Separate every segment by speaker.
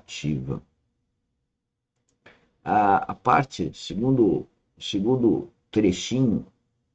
Speaker 1: administrativa. A parte, segundo trechinho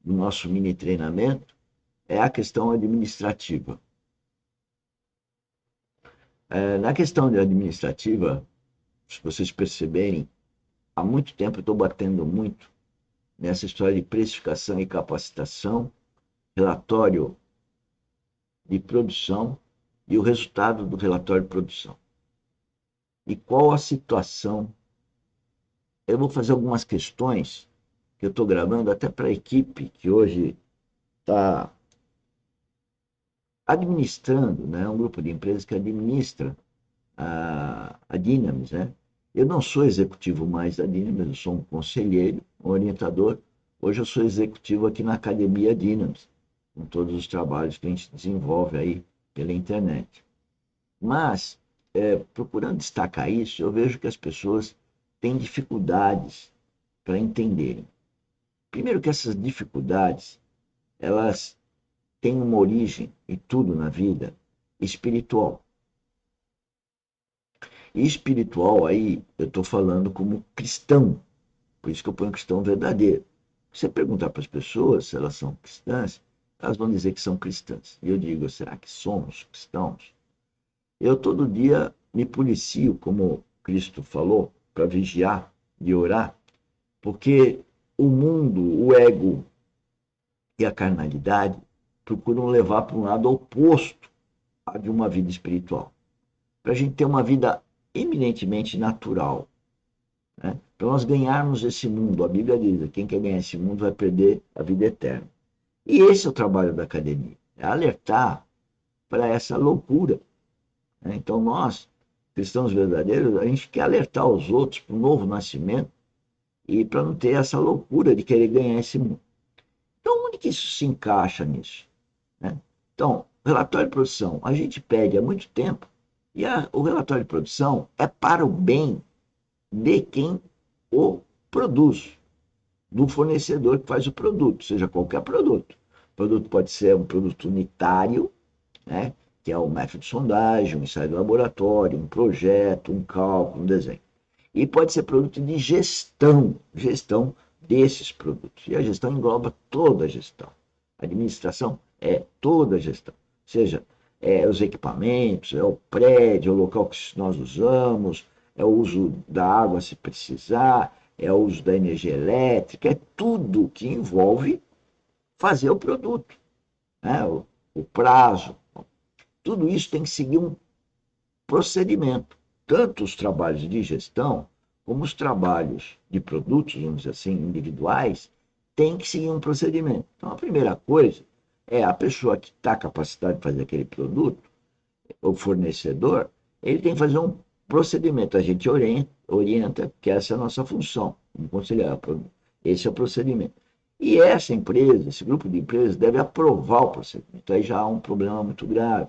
Speaker 1: do nosso mini treinamento, é a questão administrativa. Na questão administrativa, se vocês perceberem, há muito tempo eu estou batendo muito nessa história de precificação e capacitação, relatório de produção e o resultado do relatório de produção. E qual a situação? Eu vou fazer algumas questões que eu estou gravando até para a equipe que hoje está administrando, né? Um grupo de empresas que administra a Dynamis, né? Eu não sou executivo mais da Dynamis, eu sou um conselheiro, um orientador. Hoje eu sou executivo aqui na Academia Dynamis, com todos os trabalhos que a gente desenvolve aí pela internet. Mas, procurando destacar isso, eu vejo que as pessoas têm dificuldades para entenderem. Primeiro que essas dificuldades, elas têm uma origem, e tudo na vida, espiritual. E espiritual aí, eu estou falando como cristão, por isso que eu ponho cristão verdadeiro. Se você perguntar para as pessoas se elas são cristãs, elas vão dizer que são cristãs. E eu digo, será que somos cristãos? Eu todo dia me policio, como Cristo falou, para vigiar e orar, porque o mundo, o ego e a carnalidade procuram levar para um lado oposto a de uma vida espiritual. Para a gente ter uma vida eminentemente natural, né? Para nós ganharmos esse mundo, a Bíblia diz, quem quer ganhar esse mundo vai perder a vida eterna. E esse é o trabalho da academia, é alertar para essa loucura. Né? Então nós, cristãos verdadeiros, a gente quer alertar os outros para o novo nascimento e para não ter essa loucura de querer ganhar esse mundo. Então onde que isso se encaixa nisso? Né? Então, relatório de produção, a gente pede há muito tempo, e o relatório de produção é para o bem de quem o produz, do fornecedor que faz o produto, seja qualquer produto. O produto pode ser um produto unitário, né, que é o método de sondagem, um ensaio de laboratório, um projeto, um cálculo, um desenho. E pode ser produto de gestão desses produtos. E a gestão engloba toda a gestão. A administração é toda a gestão. Ou seja, os equipamentos, é o prédio, é o local que nós usamos, é o uso da água se precisar, é o uso da energia elétrica, é tudo que envolve fazer o produto, né? O prazo. Tudo isso tem que seguir um procedimento. Tanto os trabalhos de gestão, como os trabalhos de produtos, vamos dizer assim, individuais, tem que seguir um procedimento. Então, a primeira coisa é a pessoa que está capacitada de fazer aquele produto, o fornecedor, ele tem que fazer um procedimento. A gente orienta que essa é a nossa função, como conselheiro. Esse é o procedimento. E essa empresa, esse grupo de empresas, deve aprovar o procedimento. Aí já há um problema muito grave.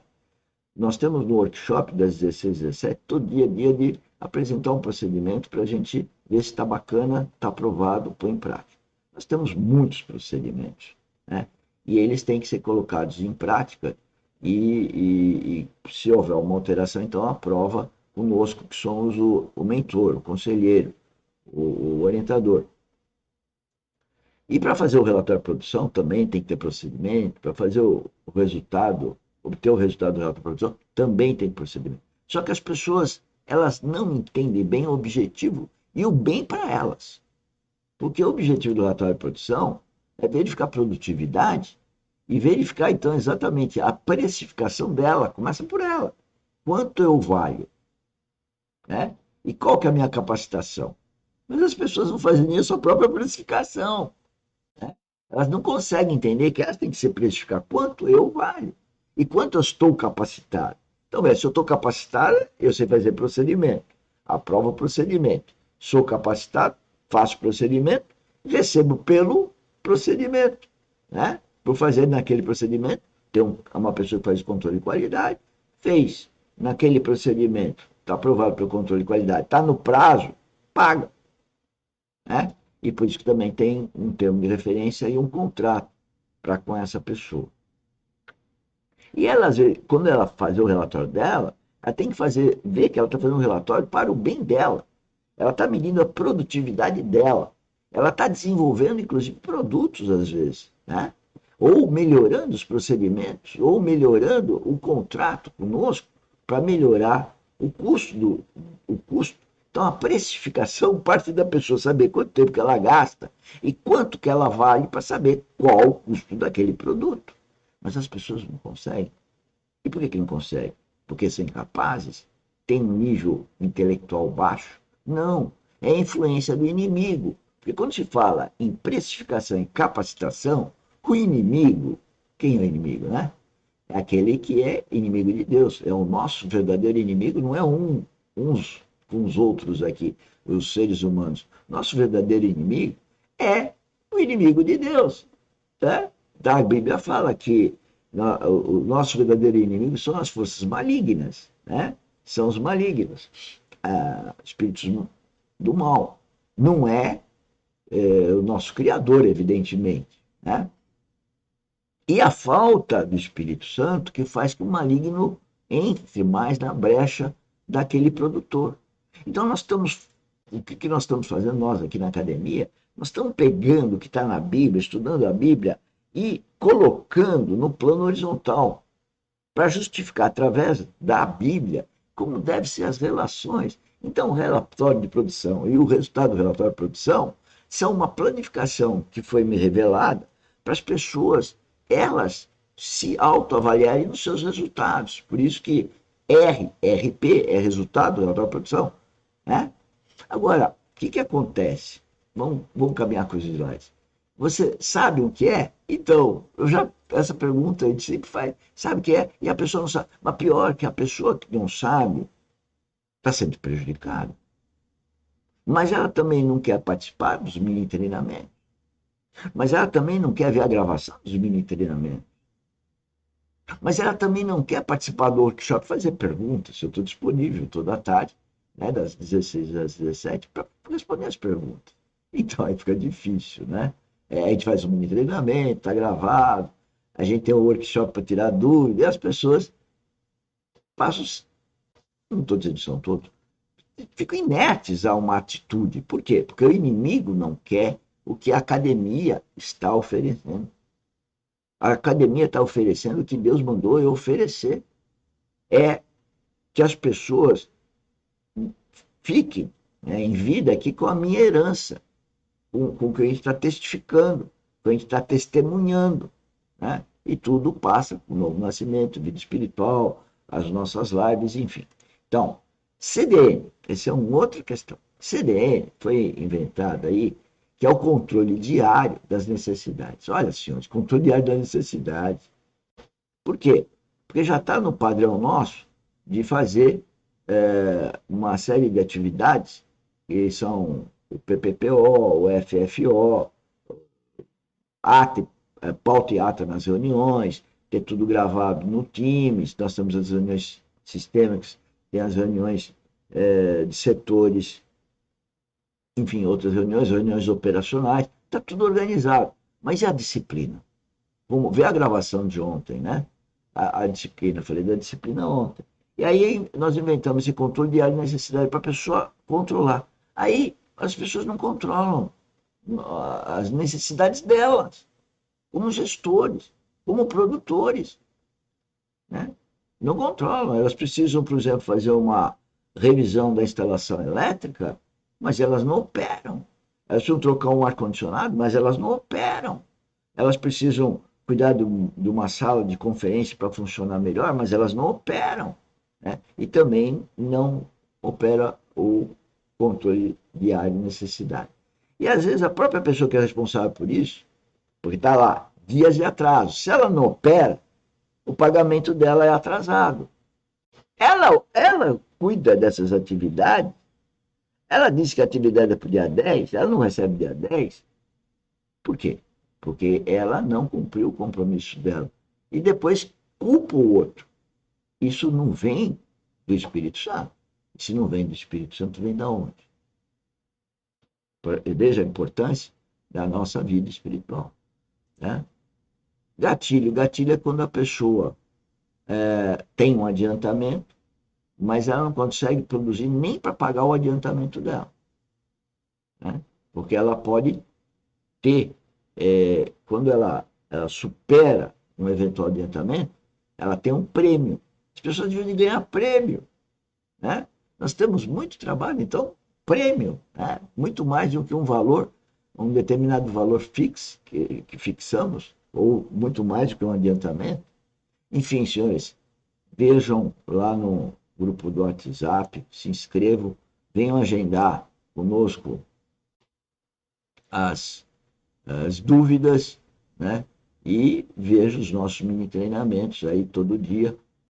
Speaker 1: Nós temos no workshop das 16 às 17, todo dia de apresentar um procedimento para a gente ver se está bacana, está aprovado, põe em prática. Nós temos muitos procedimentos, né? E eles têm que ser colocados em prática e se houver uma alteração, então aprova conosco, que somos o mentor, o conselheiro, o orientador. E para fazer o relatório de produção também tem que ter procedimento, para fazer o resultado, obter o resultado do relatório de produção, também tem procedimento. Só que as pessoas, elas não entendem bem o objetivo e o bem para elas. Porque o objetivo do relatório de produção é verificar a produtividade e verificar, então, exatamente a precificação dela. Começa por ela. Quanto eu valho? Né? E qual que é a minha capacitação? Mas as pessoas não fazem nem a sua própria precificação. Né? Elas não conseguem entender que elas têm que se precificar quanto eu valho e quanto eu estou capacitado. Então, se eu estou capacitado, eu sei fazer procedimento. Aprovo o procedimento. Sou capacitado, faço procedimento, recebo pelo procedimento. Né? Por fazer naquele procedimento, tem uma pessoa que faz o controle de qualidade, fez naquele procedimento, está aprovado pelo controle de qualidade, está no prazo, paga. Né? E por isso que também tem um termo de referência e um contrato para com essa pessoa. E ela, quando ela faz o relatório dela, Ela tem que ver que ela está fazendo um relatório para o bem dela. Ela está medindo a produtividade dela. Ela está desenvolvendo, inclusive, produtos, às vezes, né? Ou melhorando os procedimentos, ou melhorando o contrato conosco para melhorar o custo. Então, a precificação parte da pessoa saber quanto tempo que ela gasta e quanto que ela vale para saber qual o custo daquele produto. Mas as pessoas não conseguem. E por que não conseguem? Porque são incapazes? Têm um nível intelectual baixo? Não, é a influência do inimigo. Porque quando se fala em precificação e capacitação, o inimigo, quem é o inimigo, né? É aquele que é inimigo de Deus. É o nosso verdadeiro inimigo, não é uns com os outros aqui, os seres humanos. Nosso verdadeiro inimigo é o inimigo de Deus. Né? A Bíblia fala que o nosso verdadeiro inimigo são as forças malignas, né? São os malignos, espíritos do mal. Não o nosso Criador, evidentemente, né? E a falta do Espírito Santo que faz que o maligno entre mais na brecha daquele produtor. Então o que nós estamos fazendo, nós aqui na academia, nós estamos pegando o que está na Bíblia, estudando a Bíblia e colocando no plano horizontal, para justificar através da Bíblia como devem ser as relações. Então, o relatório de produção e o resultado do relatório de produção são uma planificação que foi me revelada para as pessoas, elas se autoavaliarem nos seus resultados. Por isso que RP é resultado do relatório de produção. Né? Agora, o que acontece? Vamos caminhar com os slides. Você sabe o que é? Então, essa pergunta a gente sempre faz, sabe o que é? E a pessoa não sabe. Mas pior que a pessoa que não sabe está sendo prejudicada. Mas ela também não quer participar dos mini treinamentos. Mas ela também não quer ver a gravação dos mini treinamentos. Mas ela também não quer participar do workshop, fazer perguntas. Eu estou disponível toda a tarde, né, das 16 às 17, para responder as perguntas. Então aí fica difícil, né? A gente faz um mini treinamento, está gravado, a gente tem um workshop para tirar dúvida, e as pessoas passam, não estou dizendo que são todos, ficam inertes a uma atitude. Por quê? Porque o inimigo não quer o que a academia está oferecendo. A academia está oferecendo o que Deus mandou eu oferecer. É que as pessoas fiquem, né, em vida aqui com a minha herança, com o que a gente está testificando, com o que a gente está testemunhando. Né? E tudo passa com o novo nascimento, vida espiritual, as nossas lives, enfim. Então, CDN, essa é uma outra questão. CDN foi inventado aí, que é o controle diário das necessidades. Olha, senhores, controle diário das necessidades. Por quê? Porque já está no padrão nosso de fazer uma série de atividades que são o PPPO, o FFO, ata, pauta e ata nas reuniões, ter tudo gravado no Teams, nós temos as reuniões sistêmicas, tem as reuniões de setores, enfim, outras reuniões operacionais, está tudo organizado. Mas e a disciplina? Vamos ver a gravação de ontem, né? A disciplina, falei da disciplina ontem. E aí nós inventamos esse controle diário de necessidade para a pessoa controlar. Aí as pessoas não controlam as necessidades delas, como gestores, como produtores, né? Não controlam. Elas precisam, por exemplo, fazer uma revisão da instalação elétrica, mas elas não operam. Elas precisam trocar um ar-condicionado, mas elas não operam. Elas precisam cuidar de uma sala de conferência para funcionar melhor, mas elas não operam. Né? E também não opera o controle diário de necessidade. E às vezes a própria pessoa que é responsável por isso, porque está lá, dias de atraso, se ela não opera, o pagamento dela é atrasado. Ela cuida dessas atividades, ela diz que a atividade é para o dia 10, ela não recebe dia 10. Por quê? Porque ela não cumpriu o compromisso dela. E depois culpa o outro. Isso não vem do Espírito Santo. Se não vem do Espírito Santo, vem da onde? Veja a importância da nossa vida espiritual. Né? Gatilho. Gatilho é quando a pessoa tem um adiantamento, mas ela não consegue produzir nem para pagar o adiantamento dela, né? Porque ela pode ter, quando ela supera um eventual adiantamento, ela tem um prêmio. As pessoas devem ganhar prêmio, né? Nós temos muito trabalho, então, prêmio, né? Muito mais do que um valor, um determinado valor fixo que fixamos, ou muito mais do que um adiantamento. Enfim, senhores, vejam lá no grupo do WhatsApp, se inscrevam, venham agendar conosco as dúvidas, né? E veja os nossos mini treinamentos aí todo dia,